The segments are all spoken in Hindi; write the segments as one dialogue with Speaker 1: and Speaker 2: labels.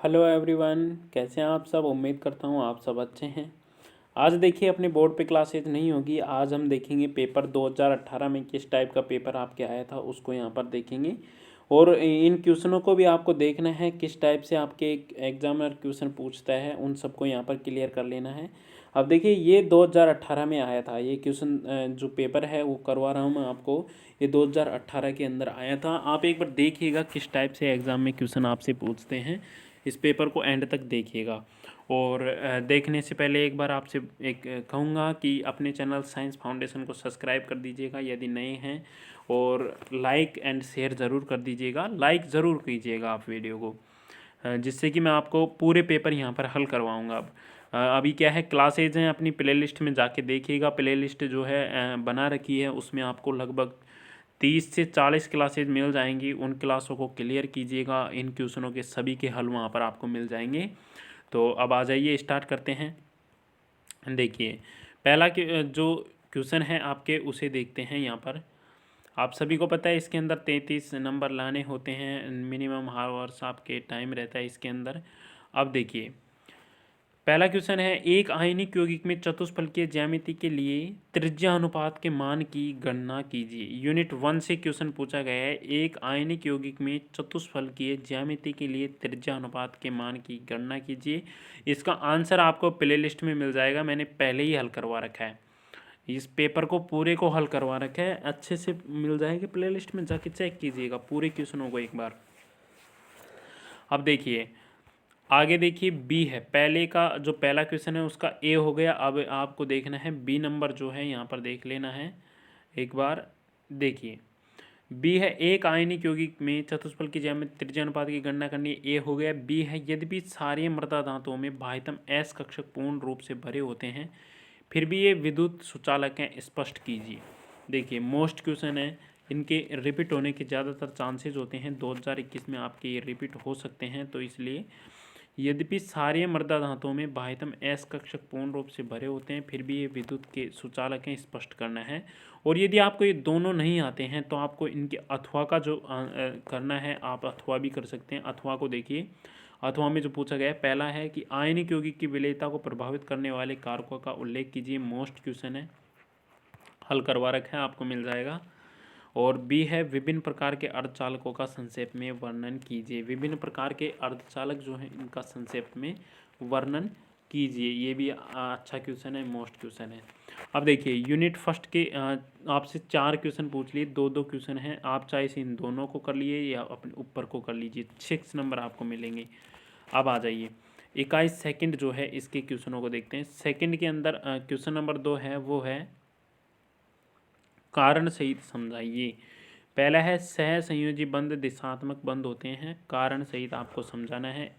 Speaker 1: हेलो एवरीवन, कैसे हैं आप सब। उम्मीद करता हूँ आप सब अच्छे हैं। आज देखिए अपने बोर्ड पे क्लासेज नहीं होगी। आज हम देखेंगे पेपर 2018 में किस टाइप का पेपर आपके आया था उसको यहाँ पर देखेंगे। और इन क्वेश्चनों को भी आपको देखना है किस टाइप से आपके एग्जामिनर क्वेश्चन पूछता है, उन सबको यहाँ पर क्लियर कर लेना है। अब देखिए ये 2018 में आया था ये क्वेश्चन, जो पेपर है वो करवा रहा हूँ मैं आपको। ये 2018 के अंदर आया था। आप एक बार देखिएगा किस टाइप से एग्ज़ाम में क्वेश्चन आपसे पूछते हैं। इस पेपर को एंड तक देखिएगा। और देखने से पहले एक बार आपसे एक कहूँगा कि अपने चैनल साइंस फाउंडेशन को सब्सक्राइब कर दीजिएगा यदि नए हैं, और लाइक एंड शेयर ज़रूर कर दीजिएगा। लाइक ज़रूर कीजिएगा आप वीडियो को, जिससे कि मैं आपको पूरे पेपर यहाँ पर हल करवाऊँगा। अब अभी क्या है, क्लासेज हैं, अपनी प्लेलिस्ट में जाके देखिएगा। प्लेलिस्ट जो है बना रखी है, उसमें आपको लगभग 30 से 40 क्लासेज मिल जाएंगी। उन क्लासों को क्लियर कीजिएगा। इन क्वेश्चनों के सभी के हल वहाँ पर आपको मिल जाएंगे। तो अब आ जाइए, स्टार्ट करते हैं। देखिए पहला जो क्वेश्चन है आपके, उसे देखते हैं। यहाँ पर आप सभी को पता है इसके अंदर 33 नंबर लाने होते हैं। मिनिमम हावर्स आपके टाइम रहता है इसके अंदर। अब देखिए पहला क्वेश्चन है, एक आयनिक यौगिक में चतुष्फलकीय ज्यामिति के लिए त्रिज्या अनुपात के मान की गणना कीजिए। यूनिट 1 से क्वेश्चन पूछा गया है। एक आयनिक यौगिक में चतुष्फलकीय ज्यामिति के लिए त्रिज्या अनुपात के मान की गणना कीजिए। इसका आंसर आपको प्लेलिस्ट में मिल जाएगा। मैंने पहले ही हल करवा रखा है, इस पेपर को पूरे को हल करवा रखा है, अच्छे से मिल जाएगी। प्लेलिस्ट में जाके चेक कीजिएगा पूरे क्वेश्चनों को एक बार। अब देखिए आगे, देखिए बी है। पहले का जो पहला क्वेश्चन है उसका ए हो गया। अब आपको देखना है बी नंबर जो है, यहाँ पर देख लेना है एक बार। देखिए बी है, एक आयनिक यौगिक में चतुष्फल की ज्यामिति त्रिज्या अनुपात की गणना करनी है। ए हो गया। बी है, यद्यपि सारे मृदा धातुओं में बाह्यतम एस कक्षक पूर्ण रूप से भरे होते हैं, फिर भी ये विद्युत सुचालक हैं, स्पष्ट कीजिए। देखिए मोस्ट क्वेश्चन है, इनके रिपीट होने के ज़्यादातर चांसेज होते हैं। 2021 में आपके ये रिपीट हो सकते हैं, तो इसलिए यद्यपि सारे मृदा धातुओं में बाह्यतम एस कक्षक पूर्ण रूप से भरे होते हैं, फिर भी ये विद्युत के सुचालक हैं, स्पष्ट करना है। और यदि आपको ये दोनों नहीं आते हैं तो आपको इनके अथवा का जो करना है, आप अथवा भी कर सकते हैं। अथवा को देखिए, अथवा में जो पूछा गया है, पहला है कि आयनिक यौगिक की विलेयता को प्रभावित करने वाले कारकों का उल्लेख कीजिए। मोस्ट क्वेश्चन है, हल करवा रखा है, आपको मिल जाएगा। और बी है, विभिन्न प्रकार के अर्धचालकों का संक्षेप में वर्णन कीजिए। विभिन्न प्रकार के अर्धचालक जो हैं इनका संक्षेप में वर्णन कीजिए। ये भी अच्छा क्वेश्चन है, मोस्ट क्वेश्चन है। अब देखिए यूनिट फर्स्ट के आपसे 4 क्वेश्चन पूछ लिए, 2-2 क्वेश्चन हैं। आप चाहे से इन दोनों को कर लिए या अपने ऊपर को कर लीजिए। 6 नंबर आपको मिलेंगे। अब आ जाइए 21 सेकंड जो है, इसके क्वेश्चनों को देखते हैं। सेकंड के अंदर क्वेश्चन नंबर 2 है, वो है कारण सहित समझाइए। पहला है, सह संयोजी बंध दिशात्मक बंध होते हैं, कारण सहित आपको समझाना है।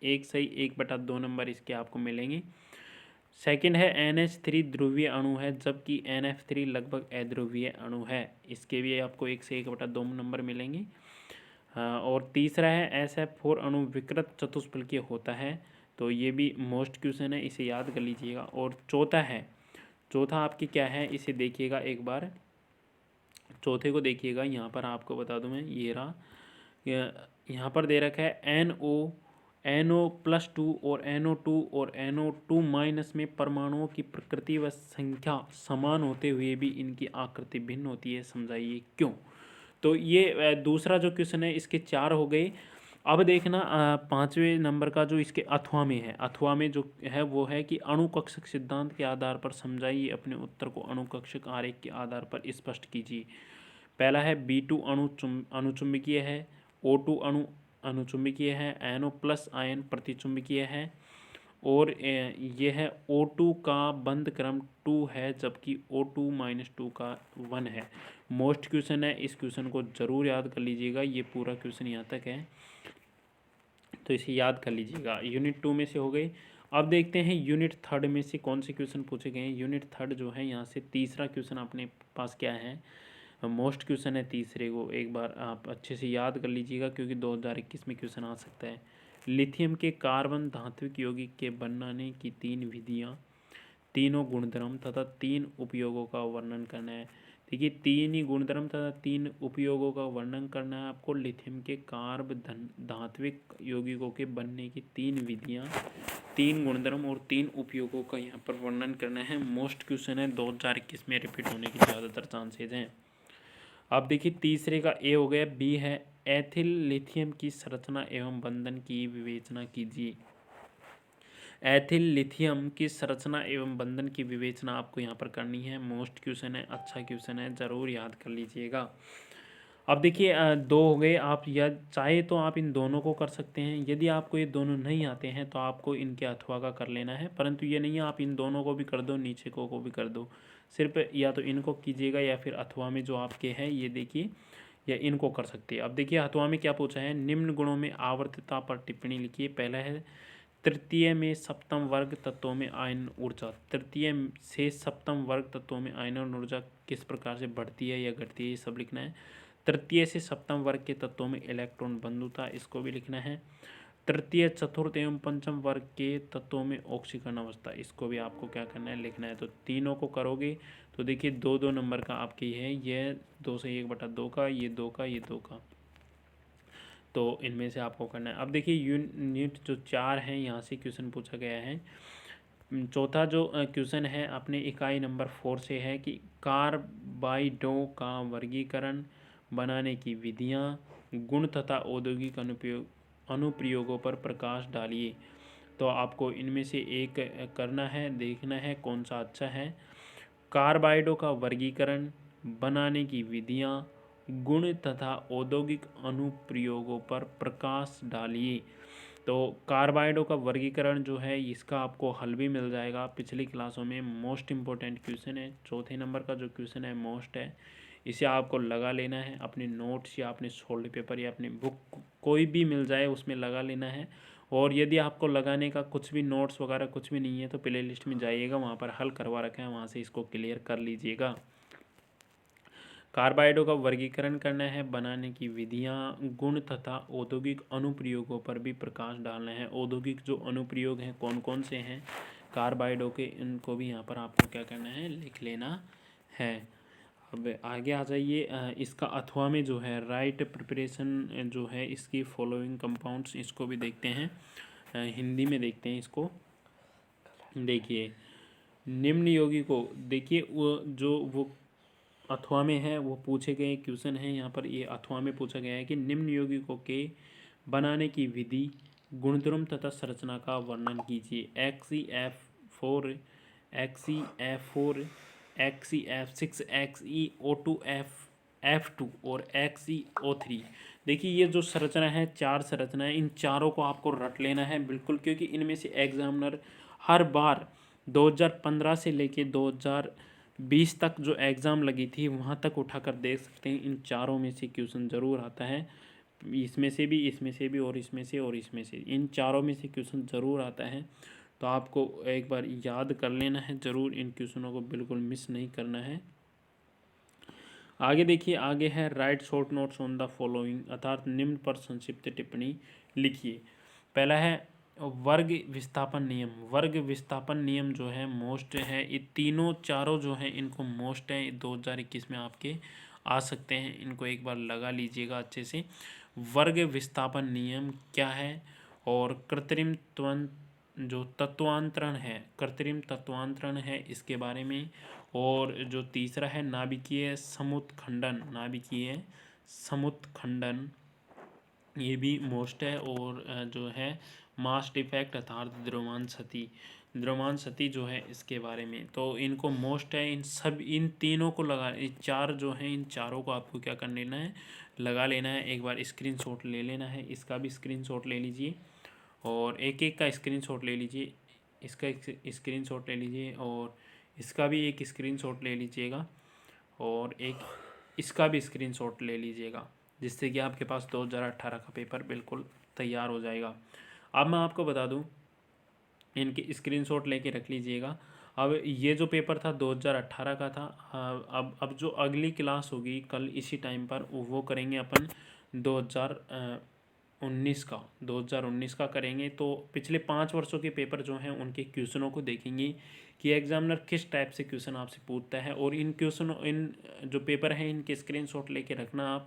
Speaker 1: 1 सही 1/2 नंबर इसके आपको मिलेंगे। सेकंड है, NH3 ध्रुवीय अणु है जबकि NF3 लगभग अध्रुवीय अणु है। इसके भी आपको 1 से 1/2 नंबर मिलेंगे। और तीसरा है, SF4 अणु विकृत चतुष्फलकीय होता है। तो ये भी मोस्ट क्वेश्चन है, इसे याद कर लीजिएगा। और चौथा है, चौथा आपकी क्या है, इसे देखिएगा एक बार। चौथे को देखिएगा, यहाँ पर आपको बता दूं मैं, ये रहा। यहाँ पर दे रखा है NO+2 और NO2 और NO2- में परमाणुओं की प्रकृति व संख्या समान होते हुए भी इनकी आकृति भिन्न होती है, समझाइए क्यों। तो ये दूसरा जो क्वेश्चन है, इसके 4 हो गए। अब देखना 5वें नंबर का जो इसके अथवा में है। अथवा में जो है वो है कि अणुकक्षक सिद्धांत के आधार पर समझाइए। अपने उत्तर को अणुकक्षक आरेख के आधार पर स्पष्ट कीजिए। पहला है, B2 अणुचुंबकीय है, O2 अणु अणुचुंबकीय है, NO+ आयन प्रतिचुंबकीय है, और ये है O2 का बंध क्रम 2 है जबकि O2-2 का 1 है। मोस्ट क्वेश्चन है, इस क्वेश्चन को ज़रूर याद कर लीजिएगा। ये पूरा क्वेश्चन यहाँ तक है, तो इसे याद कर लीजिएगा। यूनिट 2 में से हो गई। अब देखते हैं यूनिट 3 में से कौन से क्वेश्चन पूछे गए हैं। यूनिट 3 जो है, यहाँ से तीसरा क्वेश्चन अपने पास क्या है, मोस्ट क्वेश्चन है। तीसरे को एक बार आप अच्छे से याद कर लीजिएगा, क्योंकि 2021 में क्वेश्चन आ सकता है। लिथियम के कार्बन धात्विक यौगिक के बनाने की 3 विधियाँ, तीनों गुणधर्म तथा 3 उपयोगों का वर्णन करना है। देखिए 3 ही गुणधर्म तथा 3 उपयोगों का वर्णन करना है आपको। लिथियम के कार्ब धात्विक यौगिकों के बनने की 3 विधियाँ, 3 गुणधर्म और 3 उपयोगों का यहाँ पर वर्णन करना है। मोस्ट क्वेश्चन है, 2021 में रिपीट होने की ज़्यादातर चांसेज हैं। अब देखिए तीसरे का ए हो गया। बी है एथिल लिथियम की संरचना एवं बंधन की विवेचना कीजिए। एथिल लिथियम की संरचना एवं बंधन की विवेचना आपको यहाँ पर करनी है। मोस्ट क्वेश्चन है, अच्छा क्वेश्चन है, ज़रूर याद कर लीजिएगा। अब देखिए 2 हो गए। आप या चाहे तो आप इन दोनों को कर सकते हैं, यदि आपको ये दोनों नहीं आते हैं तो आपको इनके अथवा का कर लेना है, परंतु ये नहीं है आप इन दोनों को भी कर दो, नीचे को भी कर दो। सिर्फ या तो इनको कीजिएगा या फिर अथवा में जो आपके हैं ये देखिए, या इनको कर सकते हैं। अब देखिए अथवा में क्या पूछा है, निम्न गुणों में आवर्तता पर टिप्पणी लिखिए। पहला है तृतीय में सप्तम वर्ग तत्वों में आयन ऊर्जा। तृतीय से सप्तम वर्ग तत्वों में आयन ऊर्जा किस प्रकार से बढ़ती है या घटती है, ये सब लिखना है। तृतीय से सप्तम वर्ग के तत्वों में इलेक्ट्रॉन बंधुता, इसको भी लिखना है। तृतीय चतुर्थ एवं पंचम वर्ग के तत्वों में ऑक्सीकरण अवस्था, इसको भी आपको क्या करना है, लिखना है। तो तीनों को करोगे तो देखिए 2-2 नंबर का आपके है, यह 2 से 1/2 का, ये 2 का, ये 2 का, तो इनमें से आपको करना है। अब देखिए यूनिट जो 4 हैं यहाँ से क्वेश्चन पूछा गया है। चौथा जो क्वेश्चन है अपने इकाई नंबर 4 से है कि कार्बाइडों का वर्गीकरण, बनाने की विधियाँ, गुण तथा औद्योगिक अनुप्रयोगों पर प्रकाश डालिए। तो आपको इनमें से एक करना है, देखना है कौन सा अच्छा है। कार्बाइडों का वर्गीकरण, बनाने की विधियाँ, गुण तथा औद्योगिक अनुप्रयोगों पर प्रकाश डालिए। तो कार्बाइडों का वर्गीकरण जो है इसका आपको हल भी मिल जाएगा पिछली क्लासों में। मोस्ट इम्पोर्टेंट क्वेश्चन है, चौथे नंबर का जो क्वेश्चन है मोस्ट है, इसे आपको लगा लेना है अपने नोट्स या अपने सोल्ड पेपर या अपनी बुक, कोई भी मिल जाए उसमें लगा लेना है। और यदि आपको लगाने का कुछ भी नोट्स वगैरह कुछ भी नहीं है तो प्ले लिस्ट में जाइएगा, वहाँ पर हल करवा रखा है, वहाँ से इसको क्लियर कर लीजिएगा। कार्बाइडों का वर्गीकरण करना है, बनाने की विधियाँ, गुण तथा औद्योगिक अनुप्रयोगों पर भी प्रकाश डालना है। औद्योगिक जो अनुप्रयोग हैं कौन कौन से हैं कार्बाइडों के, इनको भी यहाँ पर आपको क्या करना है, लिख लेना है। अब आगे आ जाइए, इसका अथवा में जो है राइट प्रिपरेशन जो है इसकी फॉलोइंग कंपाउंड्स, इसको भी देखते हैं, हिंदी में देखते हैं इसको। देखिए निम्न यौगिक को देखिए, वो अथवा में है वो पूछे गए क्वेश्चन है यहाँ पर। ये अथवा में पूछा गया है कि निम्न यौगिकों के बनाने की विधि, गुणधर्म तथा संरचना का वर्णन कीजिए। XeF4, XeF4, XeF6, XeO2F2 और XeO3। देखिए ये जो संरचना है, 4 संरचना है, इन चारों को आपको रट लेना है बिल्कुल, क्योंकि इनमें से एग्जामिनर हर बार 2015 से लेके 2020 तक जो एग्ज़ाम लगी थी वहाँ तक उठाकर देख सकते हैं, इन चारों में से क्वेश्चन ज़रूर आता है। इसमें से भी, इसमें से भी, और इसमें से, और इसमें से, इन चारों में से क्वेश्चन ज़रूर आता है। तो आपको एक बार याद कर लेना है ज़रूर, इन क्वेश्चनों को बिल्कुल मिस नहीं करना है। आगे देखिए, आगे है right short notes on the following, अर्थात निम्न पर संक्षिप्त टिप्पणी लिखिए। पहला है वर्ग विस्थापन नियम। वर्ग विस्थापन नियम जो है मोस्ट है, ये तीनों चारों जो हैं इनको मोस्ट है, 2021 में आपके आ सकते हैं, इनको एक बार लगा लीजिएगा अच्छे से। वर्ग विस्थापन नियम क्या है, और कृत्रिम जो तत्वांतरण है, कृत्रिम तत्वांतरण है इसके बारे में। और जो तीसरा है नाभिकीय समुत्खंडन, नाभिकीय समुत्खंडन, ये भी मोस्ट है। और जो है मास डिफेक्ट अर्थात द्रव्यमान क्षति, द्रव्यमान क्षति जो है इसके बारे में, तो इनको मोस्ट है। इन तीनों को लगा, ये चार जो हैं इन चारों को आपको क्या कर लेना है, लगा लेना है। एक बार स्क्रीनशॉट ले लेना है, इसका भी स्क्रीनशॉट ले लीजिए, और एक एक का स्क्रीनशॉट ले लीजिए, इसका स्क्रीनशॉट ले लीजिए, और इसका भी एक स्क्रीनशॉट ले लीजिएगा, और एक इसका भी स्क्रीनशॉट ले लीजिएगा, जिससे कि आपके पास 2018 का पेपर बिल्कुल तैयार हो जाएगा। अब मैं आपको बता दूं, इनके स्क्रीनशॉट लेके रख लीजिएगा। अब ये जो पेपर था 2018 का था, अब जो अगली क्लास होगी कल इसी टाइम पर वो करेंगे अपन 2019 का 2019 का करेंगे तो पिछले 5 वर्षों के पेपर जो हैं उनके क्वेश्चनों को देखेंगे कि एग्जामिनर किस टाइप से क्वेश्चन आपसे पूछता है। और इन जो पेपर हैं इनके स्क्रीनशॉट लेके रखना आप,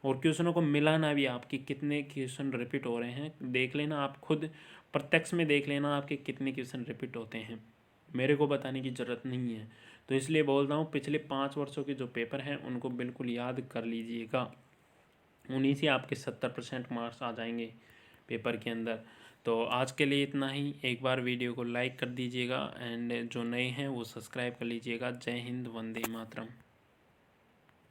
Speaker 1: और क्वेश्चनों को मिलाना भी, आपके कितने क्वेश्चन रिपीट हो रहे हैं देख लेना, आप खुद प्रत्यक्ष में देख लेना आपके कितने क्वेश्चन रिपीट होते हैं, मेरे को बताने की ज़रूरत नहीं है। तो इसलिए बोल रहा हूँ पिछले 5 वर्षों के जो पेपर हैं उनको बिल्कुल याद कर लीजिएगा, उन्हीं से आपके 70% मार्क्स आ जाएंगे पेपर के अंदर। तो आज के लिए इतना ही। एक बार वीडियो को लाइक कर दीजिएगा एंड जो नए हैं वो सब्सक्राइब कर लीजिएगा। जय हिंद, वंदे मातरम।